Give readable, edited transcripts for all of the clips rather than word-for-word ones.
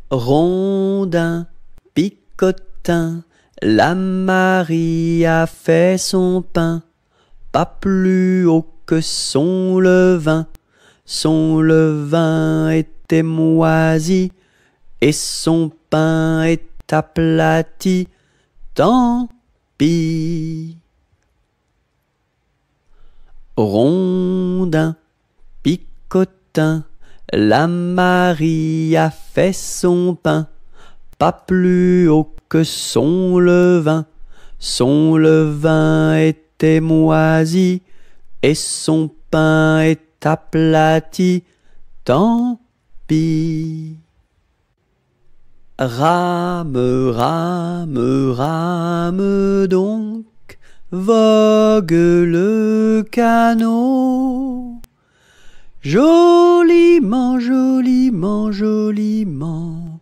Rondin, picotin, la Marie a fait son pain, pas plus haut que son levain. Son levain était moisi, et son pain est aplati, tant pis. Rondin, picotin, la Marie a fait son pain, pas plus haut que son levain. Son levain était moisi, et son pain est aplati, tant pis. Rame, rame, rame donc, vogue le canot. Joliment, joliment, joliment,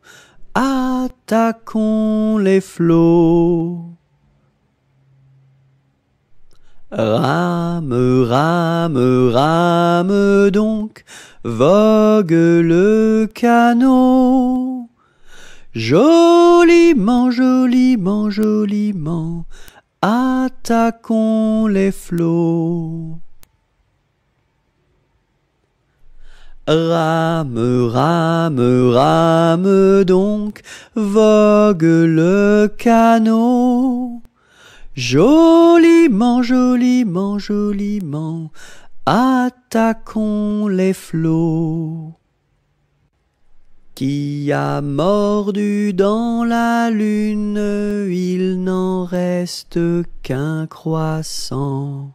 attaquons les flots. Rame, rame, rame donc, vogue le canot. Joliment, joliment, joliment, attaquons les flots. Rame, rame, rame donc, vogue le canot. Joliment, joliment, joliment, attaquons les flots. Qui a mordu dans la lune, il n'en reste qu'un croissant.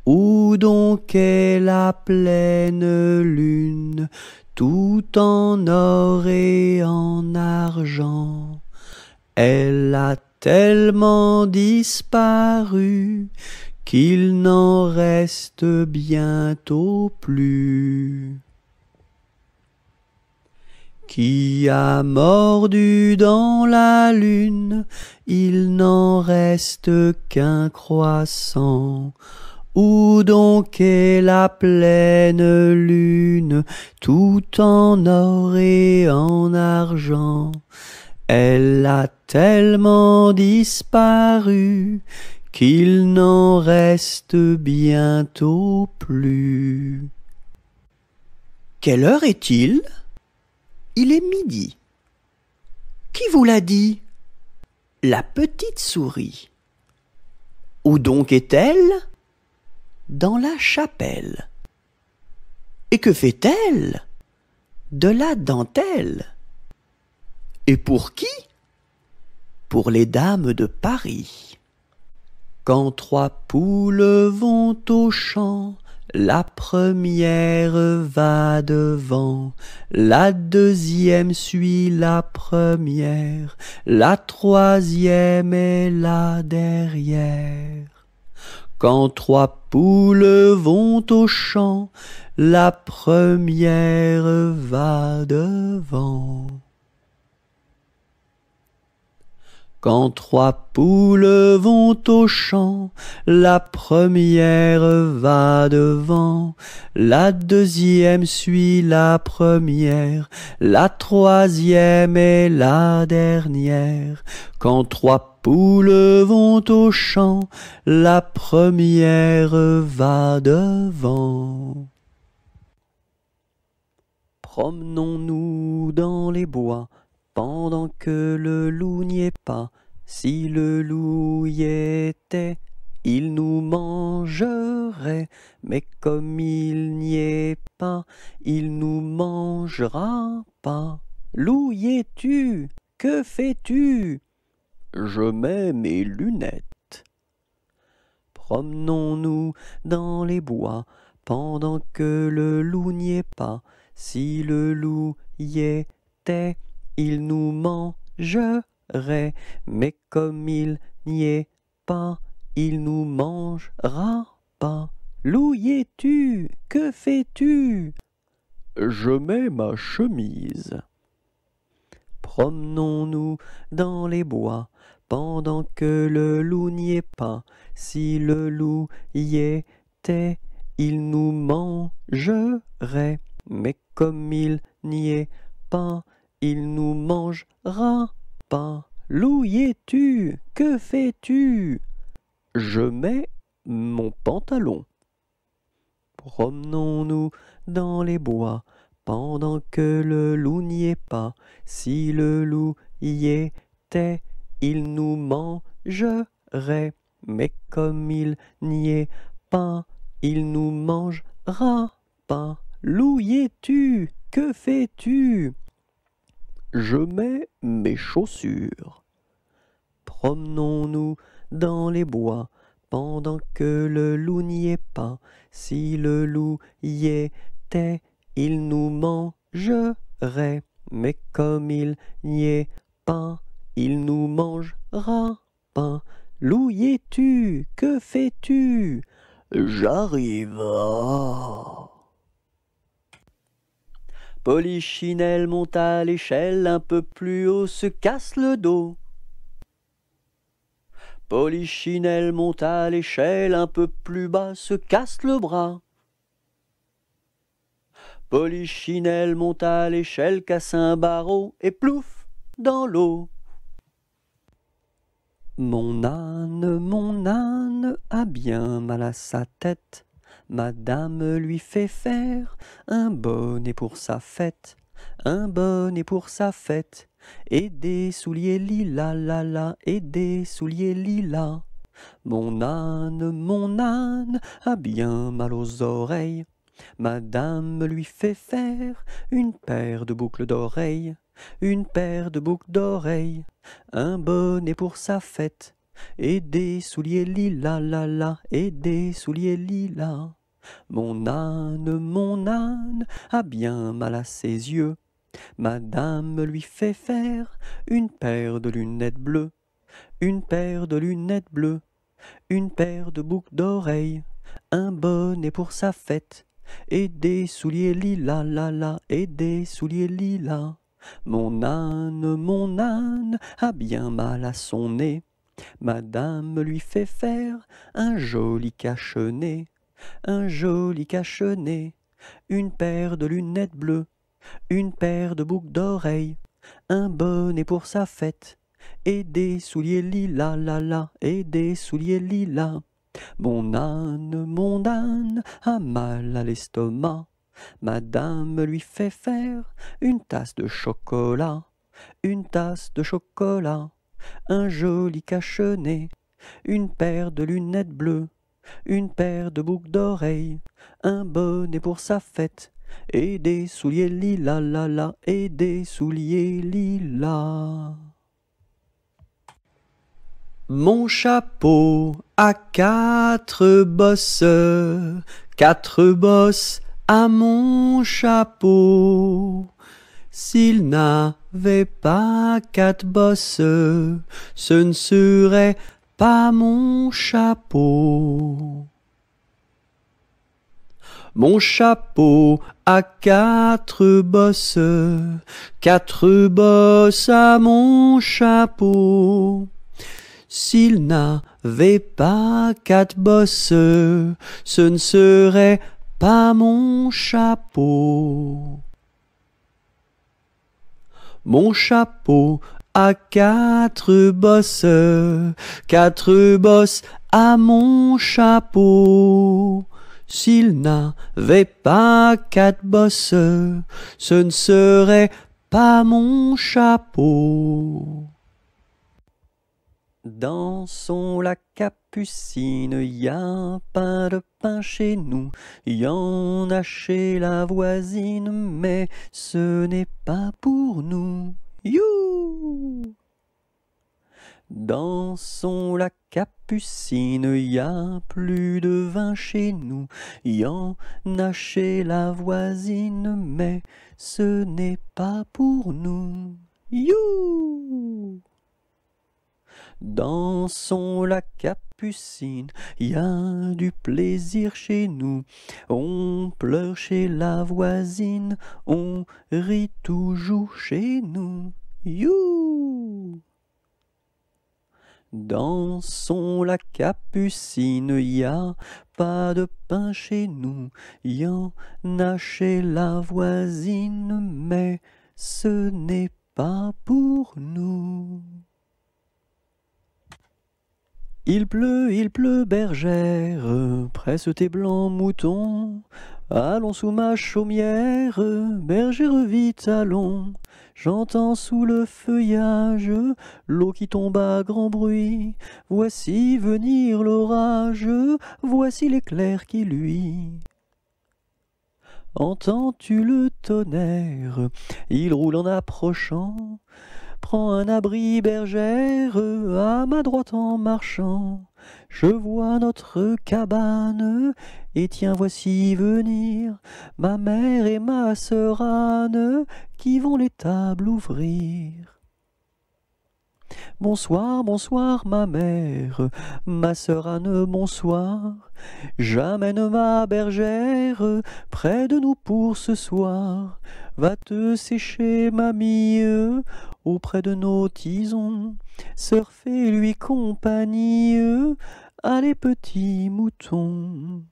Où donc est la pleine lune, tout en or et en argent? Elle a tellement disparu qu'il n'en reste bientôt plus. Qui a mordu dans la lune, il n'en reste qu'un croissant. Où donc est la pleine lune, tout en or et en argent? Elle a tellement disparu qu'il n'en reste bientôt plus. Quelle heure est-il? Il est midi. Qui vous l'a dit? La petite souris. Où donc est-elle? Dans la chapelle. Et que fait-elle? De la dentelle. Et pour qui? Pour les dames de Paris. Quand trois poules vont au champ, la première va devant, la deuxième suit la première, la troisième est là derrière. Quand trois poules vont au champ, la première va devant. Quand trois poules vont au champ, la première va devant, la deuxième suit la première, la troisième est la dernière. Quand trois poules vont au champ, la première va devant. Promenons-nous dans les bois, pendant que le loup n'y est pas. Si le loup y était, il nous mangerait, mais comme il n'y est pas, il nous mangera pas. Loup, y es-tu? Que fais-tu? Je mets mes lunettes. Promenons-nous dans les bois, pendant que le loup n'y est pas. Si le loup y était, il nous mangerait, mais comme il n'y est pas, il nous mangera pas. Loup, y es-tu? Que fais-tu? Je mets ma chemise. Promenons-nous dans les bois, pendant que le loup n'y est pas. Si le loup y était, il nous mangerait, mais comme il n'y est pas, il nous mangera pas. Loup y es-tu? Que fais-tu? Je mets mon pantalon. Promenons-nous dans les bois, pendant que le loup n'y est pas. Si le loup y était, il nous mangerait. Mais comme il n'y est pas, il nous mangera pas. Loup y es-tu? Que fais-tu? Je mets mes chaussures. Promenons-nous dans les bois, pendant que le loup n'y est pas. Si le loup y était, il nous mangerait. Mais comme il n'y est pas, il nous mangera pas. Loup y es-tu? Que fais-tu? J'arrive. Polichinelle monte à l'échelle, un peu plus haut se casse le dos. Polichinelle monte à l'échelle, un peu plus bas se casse le bras. Polichinelle monte à l'échelle, casse un barreau et plouf dans l'eau. Mon âne a bien mal à sa tête. Madame lui fait faire un bonnet pour sa fête, un bonnet pour sa fête, et des souliers lilas, la la, et des souliers lilas. Mon âne a bien mal aux oreilles. Madame lui fait faire une paire de boucles d'oreilles, une paire de boucles d'oreilles, un bonnet pour sa fête, et des souliers lilas, la la, et des souliers lilas. Mon âne a bien mal à ses yeux. Madame lui fait faire une paire de lunettes bleues, une paire de lunettes bleues, une paire de boucles d'oreilles, un bonnet pour sa fête, et des souliers lilas, la la, et des souliers lilas. Mon âne a bien mal à son nez. Madame lui fait faire un joli cache-nez, un joli cache-nez, une paire de lunettes bleues, une paire de boucles d'oreilles, un bonnet pour sa fête, et des souliers lilas, la la, et des souliers lilas. Mon âne a mal à l'estomac. Madame lui fait faire une tasse de chocolat, une tasse de chocolat, un joli cache-nez, une paire de lunettes bleues, une paire de boucles d'oreilles, un bonnet pour sa fête, et des souliers lilas, la la, et des souliers lilas. Mon chapeau a quatre bosses à mon chapeau. S'il n'avait pas quatre bosses, ce ne serait pas mon chapeau. Mon chapeau a quatre bosses à mon chapeau. S'il n'avait pas quatre bosses, ce ne serait pas mon chapeau. Mon chapeau a quatre bosses à mon chapeau. S'il n'avait pas quatre bosses, ce ne serait pas mon chapeau. Dansons la capucine, y a pas de pain chez nous, y en a chez la voisine, mais ce n'est pas pour nous. You! Dansons la capucine, y a plus de vin chez nous, y en a chez la voisine, mais ce n'est pas pour nous. You! Dansons la capucine, y a du plaisir chez nous. On pleure chez la voisine, on rit toujours chez nous. You! Dansons la capucine, y a pas de pain chez nous, y en a chez la voisine, mais ce n'est pas pour nous. Il pleut, bergère, presse tes blancs moutons. Allons sous ma chaumière, bergère vite allons. J'entends sous le feuillage l'eau qui tombe à grand bruit. Voici venir l'orage, voici l'éclair qui luit. Entends-tu le tonnerre? Il roule en approchant. Prends un abri, bergère, à ma droite en marchant. Je vois notre cabane, et tiens, voici venir ma mère et ma sœur Anne, qui vont les tables ouvrir. Bonsoir, bonsoir, ma mère, ma sœur Anne, bonsoir. J'amène ma bergère près de nous pour ce soir. Va te sécher, mamie, auprès de nos tisons. Sœur, fais-lui compagnie, allez, petits moutons.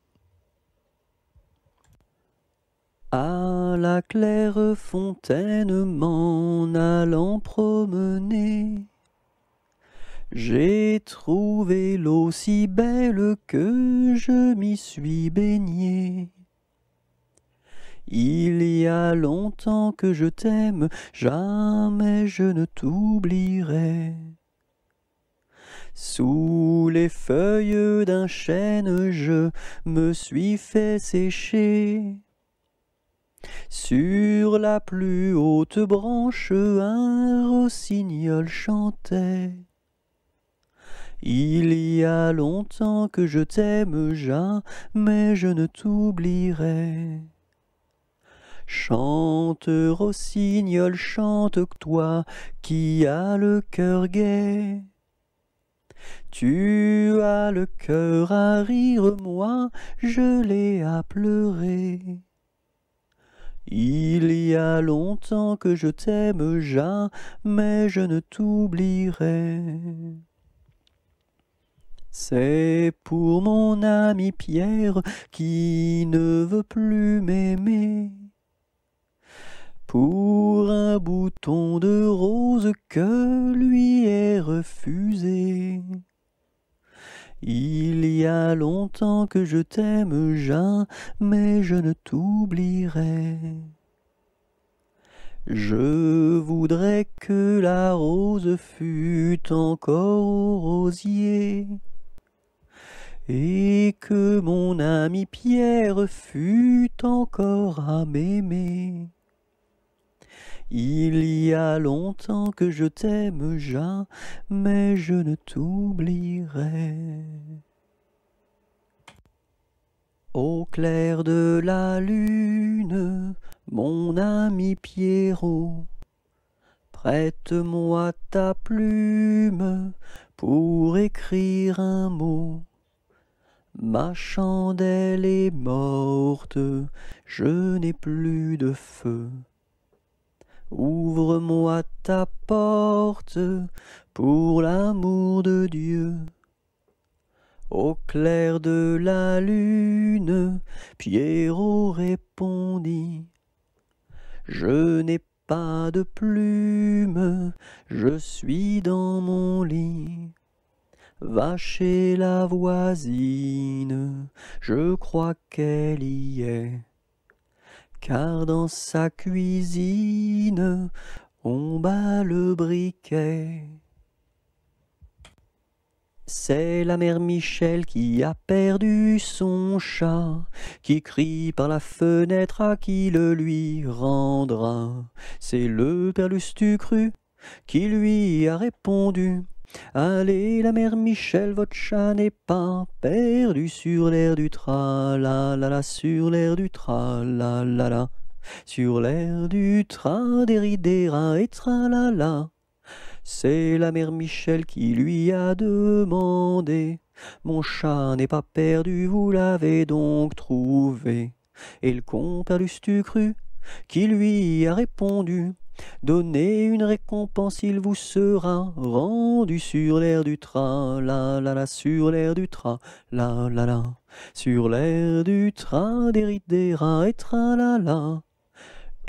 À la claire fontaine m'en allant promener, j'ai trouvé l'eau si belle que je m'y suis baigné. Il y a longtemps que je t'aime, jamais je ne t'oublierai. Sous les feuilles d'un chêne, je me suis fait sécher. Sur la plus haute branche, un rossignol chantait. Il y a longtemps que je t'aime, jamais je ne t'oublierai. Chante, rossignol, chante, toi qui as le cœur gai. Tu as le cœur à rire, moi je l'ai à pleurer. Il y a longtemps que je t'aime, jamais je ne t'oublierai. C'est pour mon ami Pierre qui ne veut plus m'aimer, pour un bouton de rose que lui est refusé. Il y a longtemps que je t'aime, jamais je ne t'oublierai. Je voudrais que la rose fût encore au rosier, et que mon ami Pierre fût encore à m'aimer. Il y a longtemps que je t'aime, jamais je ne t'oublierai. Au clair de la lune, mon ami Pierrot, prête-moi ta plume pour écrire un mot. Ma chandelle est morte, je n'ai plus de feu. Ouvre-moi ta porte pour l'amour de Dieu. Au clair de la lune, Pierrot répondit: je n'ai pas de plume, je suis dans mon lit. Va chez la voisine, je crois qu'elle y est, car dans sa cuisine, on bat le briquet. C'est la mère Michel qui a perdu son chat, qui crie par la fenêtre à qui le lui rendra. C'est le père Lustucru qui lui a répondu: allez, la mère Michel, votre chat n'est pas perdu sur l'air du tra-la-la-la, sur l'air du tra-la-la-la, sur l'air du tra-des-ri-des-ra et tra-la-la. C'est la mère Michel qui lui a demandé: mon chat n'est pas perdu, vous l'avez donc trouvé? Et le compère Lustucru qui lui a répondu: donnez une récompense, il vous sera rendu sur l'air du tra-la-la-la, sur l'air du tra-la-la-la, sur l'air du tra-des-ri-des-ra et tra-la-la.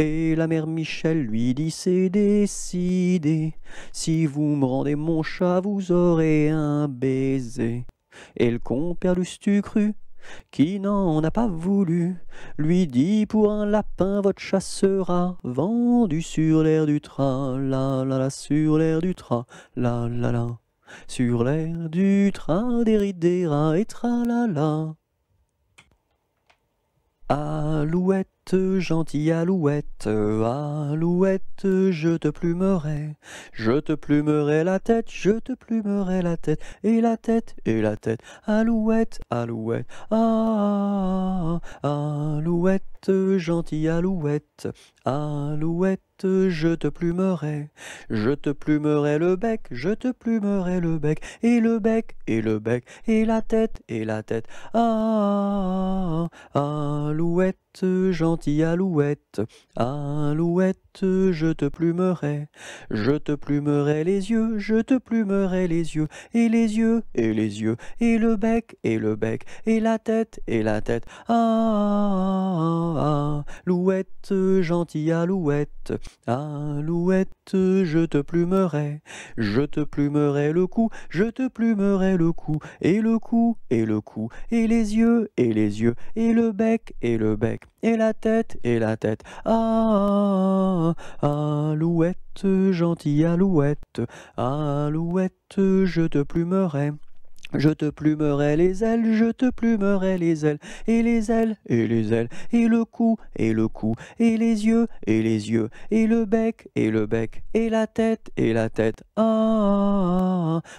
Et la mère Michel lui dit c'est décidé, si vous me rendez mon chat, vous aurez un baiser. Et le compère Lustucru, qui n'en a pas voulu, lui dit pour un lapin votre chat sera vendu sur l'air du train, la la la, sur l'air du train, la la la, sur l'air du train des rides des rats et tralala. Alouette, gentille alouette, alouette, je te plumerai la tête, je te plumerai la tête, et la tête, et la tête, alouette, alouette, alouette, gentille alouette, alouette, je te plumerai le bec, je te plumerai le bec, et le bec, et le bec, et la tête, alouette, gentille alouette, alouette, je te plumerai les yeux, je te plumerai les yeux, et les yeux, et les yeux, et le bec, et la tête, alouette, gentille alouette, alouette, je te plumerai le cou, je te plumerai le cou, et le cou, et le cou, et les yeux, et et le bec, et la tête, alouette, gentille alouette, alouette, je te plumerai les ailes, je te plumerai les ailes, et les ailes, et les ailes, et le cou, et les yeux, et le bec, et la tête,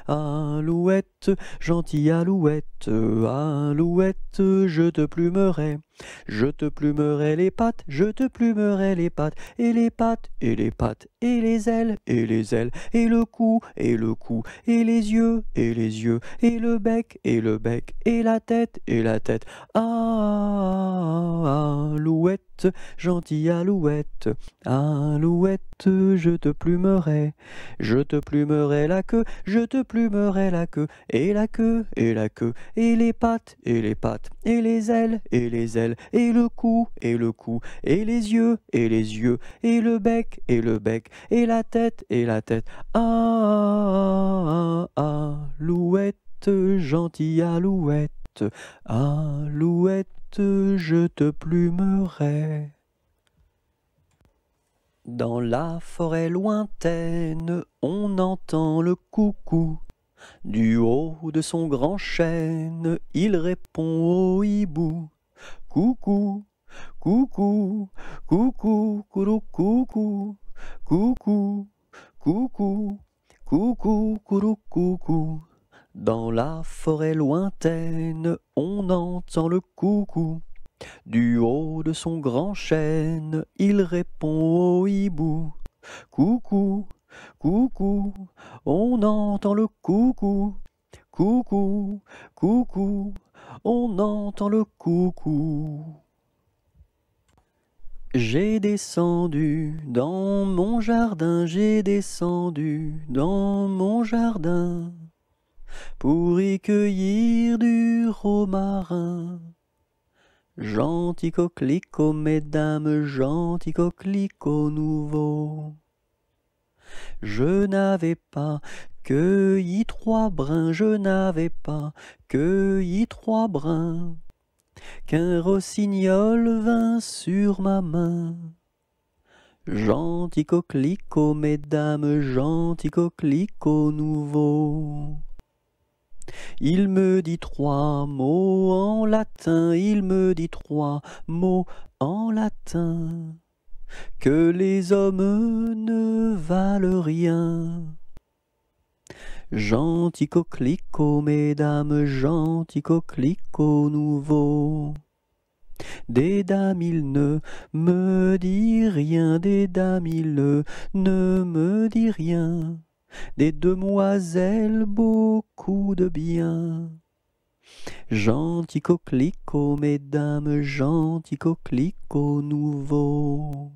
alouette, gentille alouette, alouette, je te plumerai les pattes, je te plumerai les pattes, et les pattes, et les ailes, et le cou, et les yeux, et le bec, et la tête, alouette, gentille alouette, alouette, je te plumerai la queue, je te plumerai la queue, et la queue, et les pattes, et les ailes, et le cou, et les yeux, et le bec, et la tête, alouette, gentille alouette, alouette, je te plumerai. Dans la forêt lointaine, on entend le coucou. Du haut de son grand chêne, il répond au hibou. Coucou, coucou, coucou, coucou, coucou, coucou, coucou, coucou, coucou, coucou. Dans la forêt lointaine, on entend le coucou. Du haut de son grand chêne, il répond au hibou. Coucou, coucou, on entend le coucou. Coucou, coucou, on entend le coucou. J'ai descendu dans mon jardin, j'ai descendu dans mon jardin pour y cueillir du romarin. Gentil coquelicot, mesdames, gentil coquelicot nouveau. Je n'avais pas cueilli 3 brins, je n'avais pas cueilli 3 brins, qu'un rossignol vint sur ma main. Gentil coquelicot, mesdames, gentil coquelicot nouveau. Il me dit 3 mots en latin, il me dit 3 mots en latin, que les hommes ne valent rien. Gentil coquelicot, mesdames, gentil coquelicot nouveau. Des dames, il ne me dit rien, des dames, il ne me dit rien. Des demoiselles, beaucoup de bien. Gentil coquelicot, mesdames, gentil coquelicot nouveau.